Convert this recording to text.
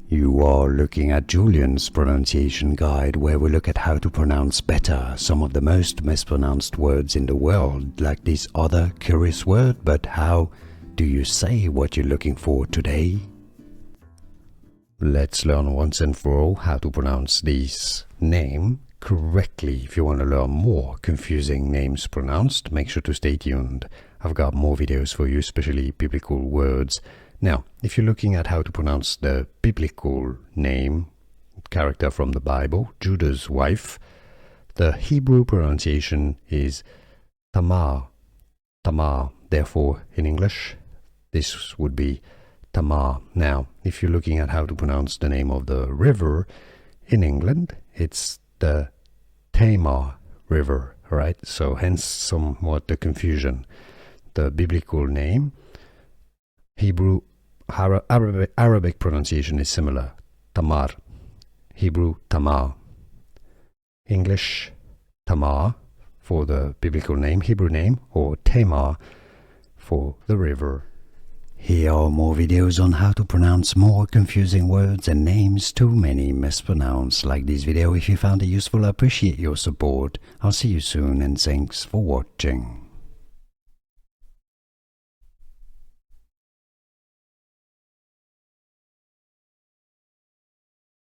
You are looking at Julian's pronunciation guide, where we look at how to pronounce better some of the most mispronounced words in the world, like this other curious word. But how do you say what you're looking for today? Let's learn once and for all how to pronounce this name correctly. If you want to learn more confusing names pronounced, make sure to stay tuned. I've got more videos for you, especially biblical words. Now, if you're looking at how to pronounce the biblical name, character from the Bible, Judah's wife, the Hebrew pronunciation is Tamar. Tamar. Therefore, in English, this would be Tamar. Now, if you're looking at how to pronounce the name of the river in England, it's the Tamar River, right? So hence somewhat the confusion. The biblical name, Hebrew, Arabic pronunciation is similar. Tamar. Hebrew, Tamar. English, Tamar for the biblical name, Hebrew name, or Tamar for the river. Here are more videos on how to pronounce more confusing words and names too many mispronounced. Like this video if you found it useful. I appreciate your support. I'll see you soon and thanks for watching.